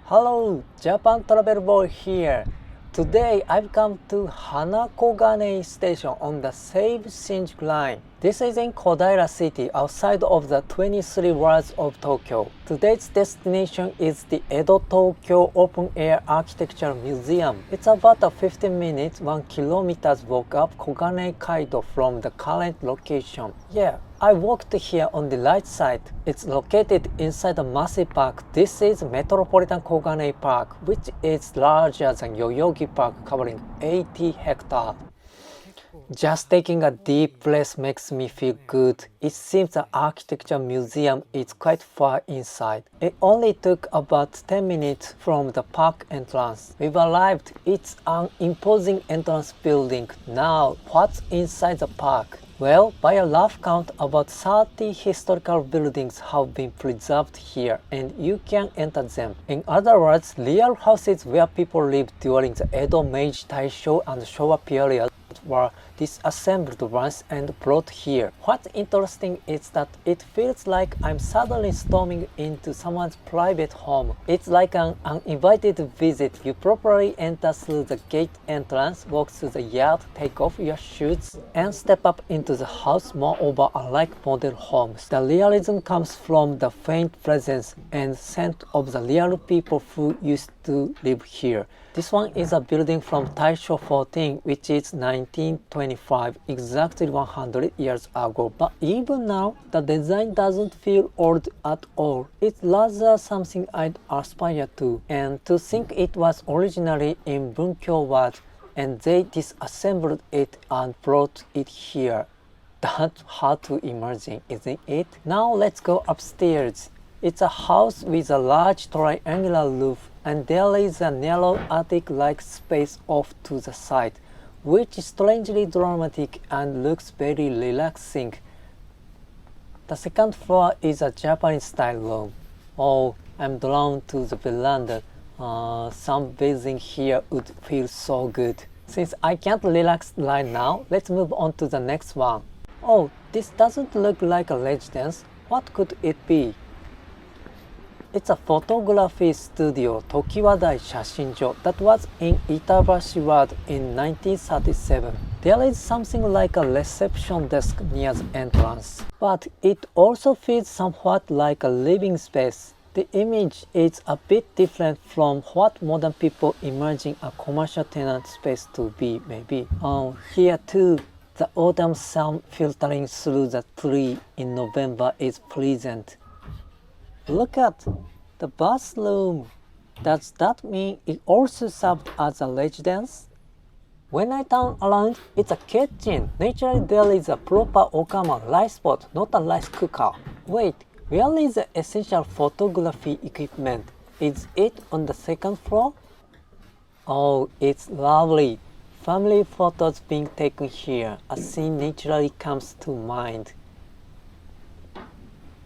Hello, Japan Travel Boy here. Today I've come to Hanakogane Station on the Seibu Shinjuku line. This is in Kodaira City, outside of the 23 wards of Tokyo. Today's destination is the EDO-TOKYO Open Air Architecture Museum. It's about a 15 minutes, 1 kilometers walk up Kogane Kaido from the current location. Yeah, I walked here on the right side. It's located inside a massive park. This is Metropolitan Kogane Park, which is larger than Yoyogi Park, covering 80 hectares. Just taking a deep breath makes me feel good. It seems the architecture museum is quite far inside. It only took about 10 minutes from the park entrance. We've arrived. It's an imposing entrance building. Now, what's inside the park? Well, by a rough count, about 30 historical buildings have been preserved here, and you can enter them. In other words, real houses where people lived during the Edo, Meiji, Taisho, and Showa period were disassembled once and brought here. What's interesting is that it feels like I'm suddenly storming into someone's private home. It's like an uninvited visit. You properly enter through the gate entrance, walk through the yard, take off your shoes, and step up into the house. Moreover, unlike modern homes, the realism comes from the faint presence and scent of the real people who used to live here. This one is a building from Taisho 14, which is 1925, exactly 100 years ago. But even now, the design doesn't feel old at all. It's rather something I'd aspire to. And to think it was originally in Bunkyo Ward, and they disassembled it and brought it here. That's hard to imagine, isn't it? Now let's go upstairs. It's a house with a large triangular roof, and there is a narrow attic-like space off to the side, which is strangely dramatic and looks very relaxing. The second floor is a Japanese-style room. Oh, I'm drawn to the veranda. Sunbathing here would feel so good. Since I can't relax right now, let's move on to the next one. Oh, this doesn't look like a residence. What could it be? It's a photography studio, Tokiwadai Shashinjo, that was in Itabashi Ward in 1937. There is something like a reception desk near the entrance, but it also feels somewhat like a living space. The image is a bit different from what modern people imagine a commercial tenant space to be, maybe. Here too, the autumn sun filtering through the tree in November is pleasant. Look at the bathroom. Does that mean it also served as a residence? When I turn around, it's a kitchen. Naturally, there is a proper okama rice pot, not a rice cooker. Wait, where is the essential photography equipment? Is it on the second floor? Oh, it's lovely. Family photos being taken here. A scene naturally comes to mind.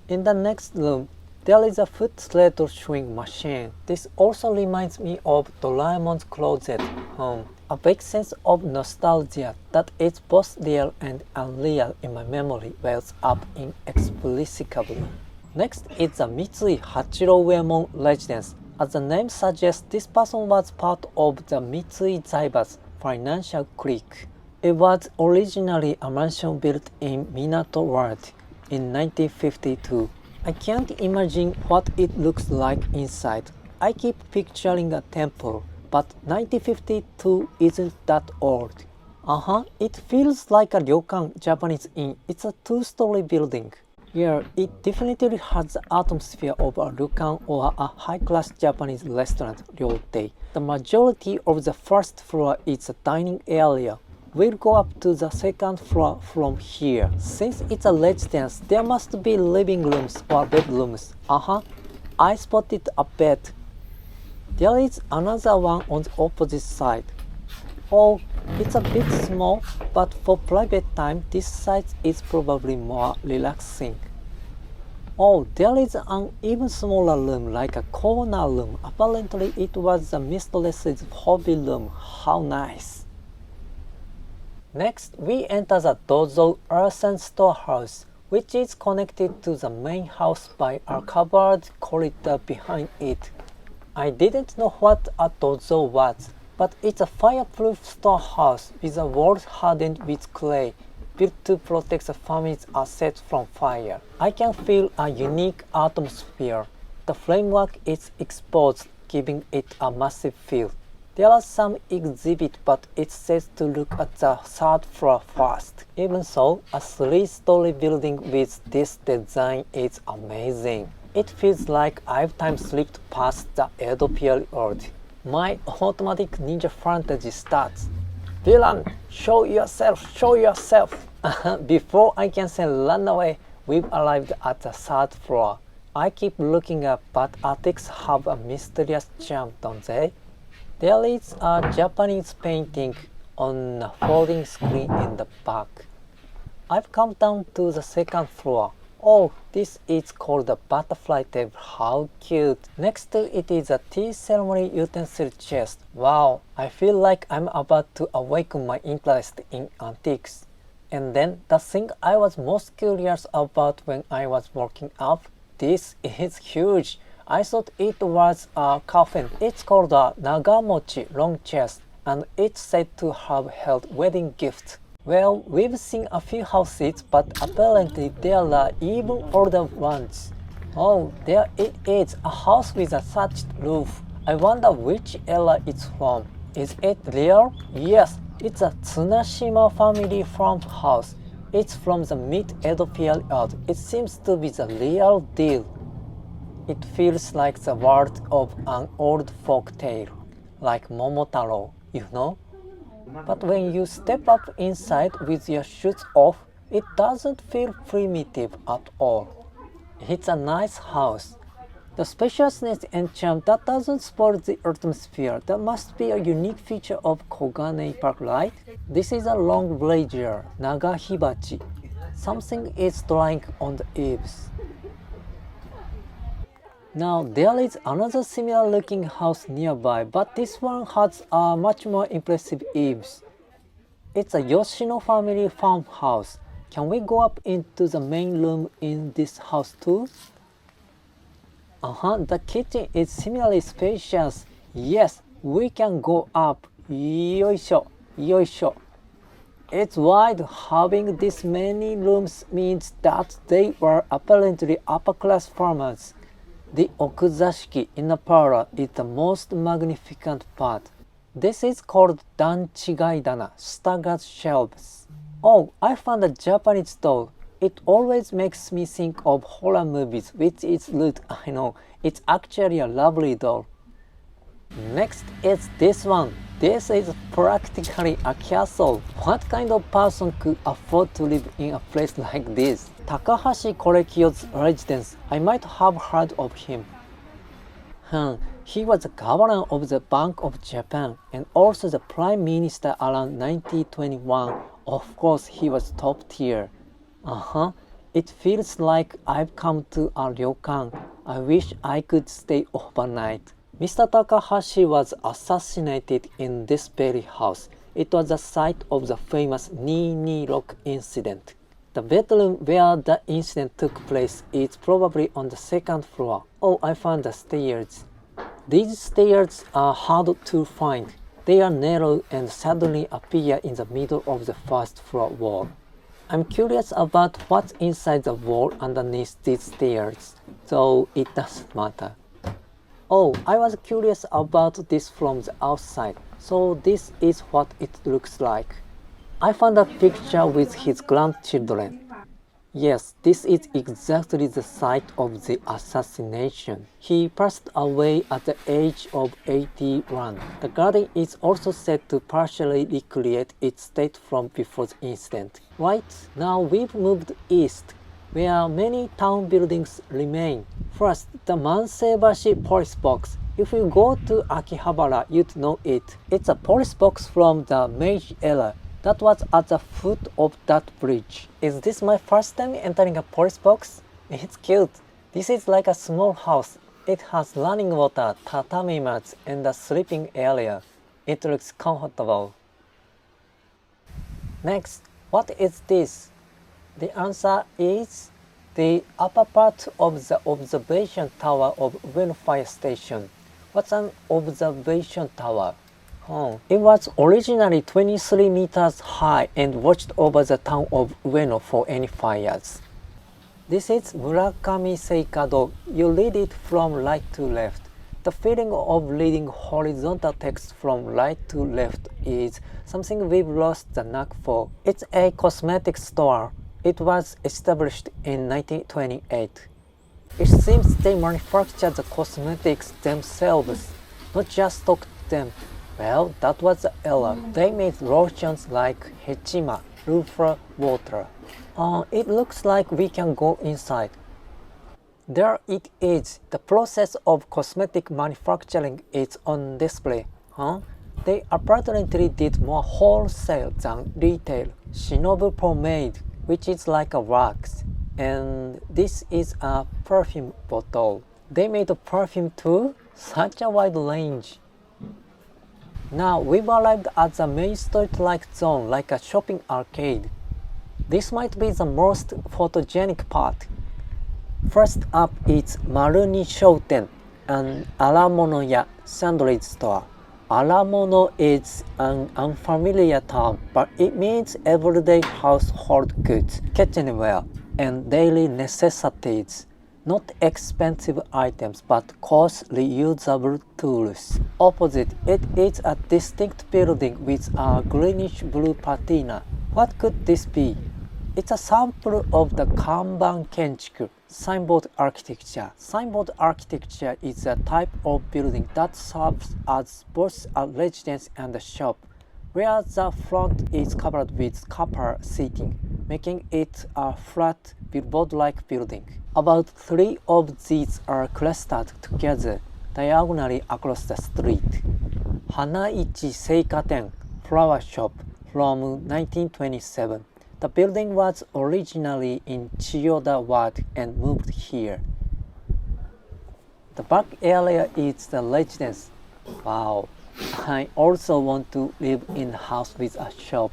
In the next room, there is a foot sledge swing machine. This also reminds me of Doraemon's closet home. A big sense of nostalgia that is both real and unreal in my memory wells up inexplicably. Next is the Mitsui Hachiro Uemon residence. As the name suggests, this person was part of the Mitsui Zaibatsu financial clique. It was originally a mansion built in Minato Ward in 1952. I can't imagine what it looks like inside. I keep picturing a temple, but 1952 isn't that old. It feels like a ryokan Japanese inn. It's a two-story building. Yeah, it definitely has the atmosphere of a ryokan or a high-class Japanese restaurant, ryotei. The majority of the first floor is a dining area. We'll go up to the second floor from here. Since it's a residence, there must be living rooms or bedrooms. I spotted a bed. There is another one on the opposite side. Oh, it's a bit small, but for private time, this size is probably more relaxing. Oh, there is an even smaller room, like a corner room. Apparently, it was the mistress's hobby room. How nice! Next, we enter the Dozo Earthen Storehouse, which is connected to the main house by a covered corridor behind it. I didn't know what a dozo was, but it's a fireproof storehouse with a walls hardened with clay, built to protect the family's assets from fire. I can feel a unique atmosphere. The framework is exposed, giving it a massive feel. There are some exhibits, but it says to look at the third floor first. Even so, a three-story building with this design is amazing. It feels like I've time-slipped past the Edo period. My automatic ninja fantasy starts. Villain, show yourself, show yourself! Before I can say run away, we've arrived at the third floor. I keep looking up, but attics have a mysterious charm, don't they? There is a Japanese painting on a folding screen in the back. I've come down to the second floor. Oh, this is called the butterfly table. How cute! Next to it is a tea ceremony utensil chest. Wow, I feel like I'm about to awaken my interest in antiques. And then the thing I was most curious about when I was walking up, this is huge. I thought it was a coffin. It's called a Nagamochi long chest, and it's said to have held wedding gifts. Well, we've seen a few houses, but apparently there are even older ones. Oh, there it is, a house with a thatched roof. I wonder which era it's from. Is it real? Yes, it's a Tsunashima family farmhouse. It's from the mid-Edo period. It seems to be the real deal. It feels like the world of an old folk tale, like Momotaro, you know? But when you step up inside with your shoes off, it doesn't feel primitive at all. It's a nice house. The spaciousness and charm that doesn't spoil the atmosphere. That must be a unique feature of Kogane Park, right? This is a long brazier, Nagahibachi. Something is drying on the eaves. Now there is another similar looking house nearby, but this one has a much more impressive eaves. It's a Yoshino family farmhouse. Can we go up into the main room in this house too? The kitchen is similarly spacious. Yes, we can go up. Yoisho, yoisho. It's wide. Having this many rooms means that they were apparently upper-class farmers. The okuzashiki in the parlor is the most magnificent part. This is called danchigaidana, staggered shelves. Oh, I found a Japanese doll. It always makes me think of horror movies, which is rude, I know. It's actually a lovely doll. Next is this one. This is practically a castle. What kind of person could afford to live in a place like this? Takahashi Korekyo's residence. I might have heard of him. He was the governor of the Bank of Japan and also the prime minister around 1921. Of course, he was top tier. It feels like I've come to a ryokan. I wish I could stay overnight. Mr. Takahashi was assassinated in this very house. It was the site of the famous Ni Rock incident. The bedroom where the incident took place is probably on the second floor. Oh, I found the stairs. These stairs are hard to find. They are narrow and suddenly appear in the middle of the first floor wall. I'm curious about what's inside the wall underneath these stairs, though it doesn't matter. Oh, I was curious about this from the outside, so this is what it looks like. I found a picture with his grandchildren. Yes, this is exactly the site of the assassination. He passed away at the age of 81. The garden is also said to partially recreate its state from before the incident. Right, now we've moved east, where many town buildings remain. First, the Manseibashi police box. If you go to Akihabara, you'd know it. It's a police box from the Meiji era that was at the foot of that bridge. Is this my first time entering a police box? It's cute. This is like a small house. It has running water, tatami mats, and a sleeping area. It looks comfortable. Next, what is this? The answer is the upper part of the observation tower of Ueno Fire Station. What's an observation tower? It was originally 23 meters high and watched over the town of Ueno for any fires. This is Murakami Seikado. You read it from right to left. The feeling of reading horizontal text from right to left is something we've lost the knack for. It's a cosmetics store. It was established in 1928. It seems they manufacture the cosmetics themselves, not just stock them. Well, that was the error. They made lotions like Hechima, Rufa Water. It looks like we can go inside. There it is. The process of cosmetic manufacturing is on display. They apparently did more wholesale than retail. Shinobu pomade, which is like a wax. And this is a perfume bottle. They made a perfume too? Such a wide range. Now we've arrived at the main street-like zone, like a shopping arcade. This might be the most photogenic part. First up is Maruni Shouten, an Aramono-ya sandwich store. Aramono is an unfamiliar term, but it means everyday household goods, kitchenware, and daily necessities. Not expensive items, but coarse reusable tools. Opposite it is a distinct building with a greenish blue patina. What could this be? It's a sample of the Kanban Kenchiku, signboard architecture. Signboard architecture is a type of building that serves as both a residence and a shop, where the front is covered with copper seating, making it a flat billboard-like building. About 3 of these are clustered together diagonally across the street. Hanaichi Seikaten flower shop from 1927. The building was originally in Chiyoda Ward and moved here. The back area is the residence. Wow, I also want to live in a house with a shop.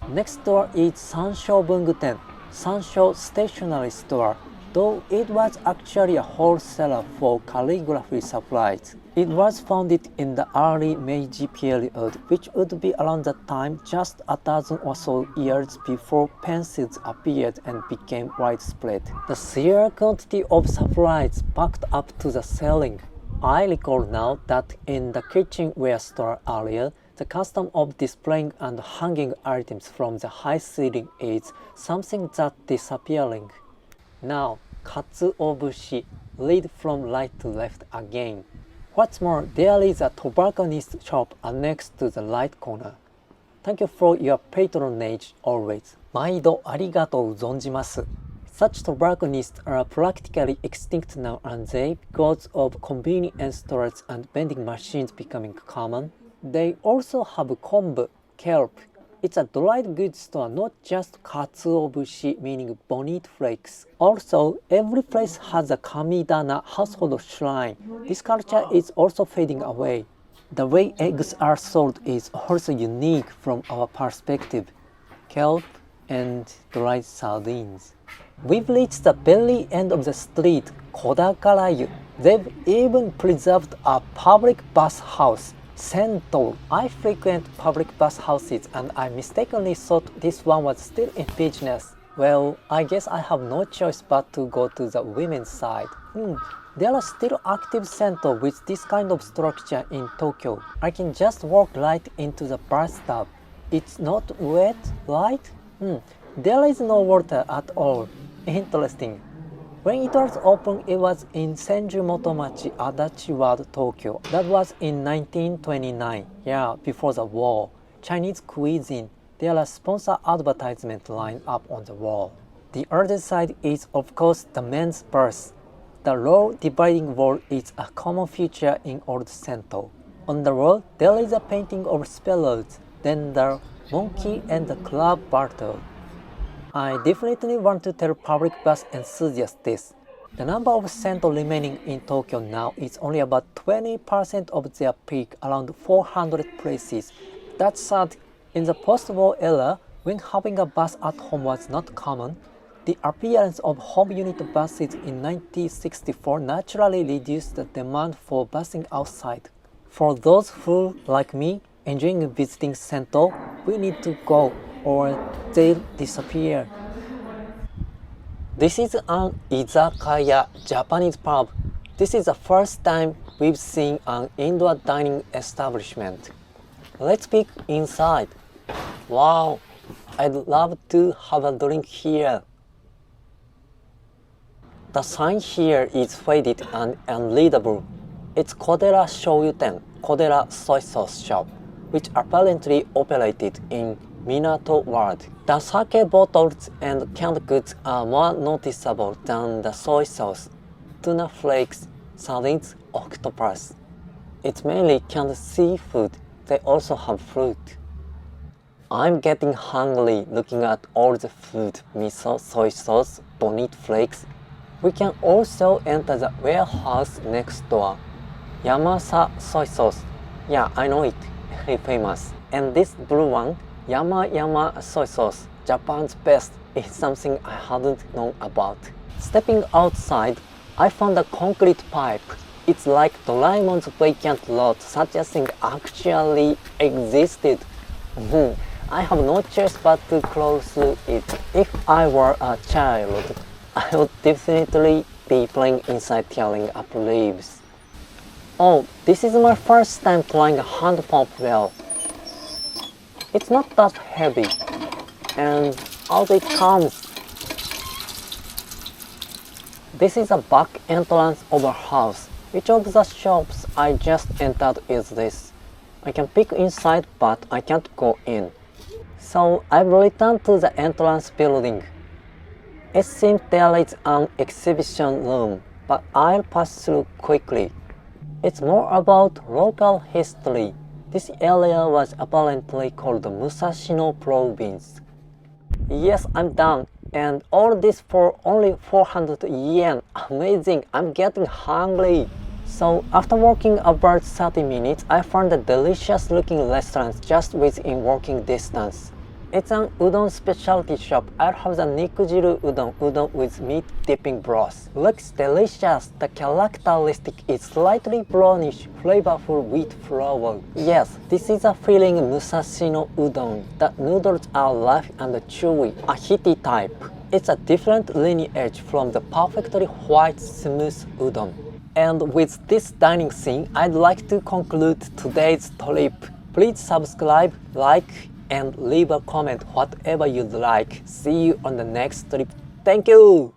Next door is Sansho Bunguten, Sansho Stationery Store, though it was actually a wholesaler for calligraphy supplies. It was founded in the early Meiji period, which would be around the time just a dozen or so years before pencils appeared and became widespread. The sheer quantity of supplies backed up to the ceiling. I recall now that in the kitchenware store earlier, the custom of displaying and hanging items from the high ceiling is something that's disappearing. Now, katsuobushi, read from right to left again. What's more, there is a tobacconist shop next to the right corner. Thank you for your patronage always. 毎度ありがとう存じます。Such tobacconists are practically extinct nowadays because of convenience stores and vending machines becoming common. They also have kombu, kelp. It's a dried goods store, not just katsuobushi, meaning bonito flakes. Also, every place has a kamidana, household shrine. This culture is also fading away. The way eggs are sold is also unique from our perspective. Kelp and dried sardines. We've reached the very end of the street, Kodakarayu. They've even preserved a public bathhouse. Sento. I frequent public bathhouses and I mistakenly thought this one was still in business. Well, I guess I have no choice but to go to the women's side. There are still active sento with this kind of structure in Tokyo. I can just walk right into the bathtub. It's not wet, right? There is no water at all. Interesting. When it was opened, it was in Senju Motomachi, Adachi Ward, Tokyo. That was in 1929, before the war. Chinese cuisine. There are sponsor advertisement lined up on the wall. The other side is, of course, the men's berth. The low dividing wall is a common feature in old Sento. On the wall, there is a painting of sparrows, then the monkey and the club battle. I definitely want to tell public bath enthusiasts this. The number of sento remaining in Tokyo now is only about 20% of their peak, around 400 places. That's sad. In the post-war era, when having a bath at home was not common, The appearance of home unit buses in 1964 naturally reduced the demand for busing outside. For those who, like me, enjoying visiting Sento, we need to go or they'll disappear. This is an izakaya, Japanese pub. This is the first time we've seen an indoor dining establishment. Let's peek inside. Wow, I'd love to have a drink here. The sign here is faded and unreadable. It's Kodera Shoyuten, Kodera soy sauce shop, which apparently operated in Minato World. The sake bottles and canned goods are more noticeable than the soy sauce, tuna flakes, sardines, octopus. It's mainly canned seafood. They also have fruit. I'm getting hungry looking at all the food, miso, soy sauce, bonito flakes. We can also enter the warehouse next door. Yamasa soy sauce. Yeah, I know it. Very famous. And this blue one, Yama soy sauce, Japan's best, is something I hadn't known about. Stepping outside, I found a concrete pipe. It's like Doraemon's vacant lot, such a thing actually existed. I have no choice but to close it. If I were a child, I would definitely be playing inside tearing up leaves. Oh, this is my first time trying a hand pump well. It's not that heavy, and out it comes. This is a back entrance of a house. Which of the shops I just entered is this? I can peek inside, but I can't go in. So I've returned to the entrance building. It seems there is an exhibition room, but I'll pass through quickly. It's more about local history. This area was apparently called the Musashino Province. Yes, I'm done. And all this for only 400 yen. Amazing, I'm getting hungry. So after walking about 30 minutes, I found a delicious looking restaurant just within walking distance. It's an udon specialty shop. I'll have the Nikujiru udon with meat dipping broth. Looks delicious. The characteristic is slightly brownish, flavorful wheat flour. Yes, this is a filling Musashino udon. The noodles are rough and chewy, a heaty type. It's a different lineage from the perfectly white, smooth udon. And with this dining scene, I'd like to conclude today's trip. Please subscribe, like, and leave a comment whatever you'd like. See you on the next trip. Thank you!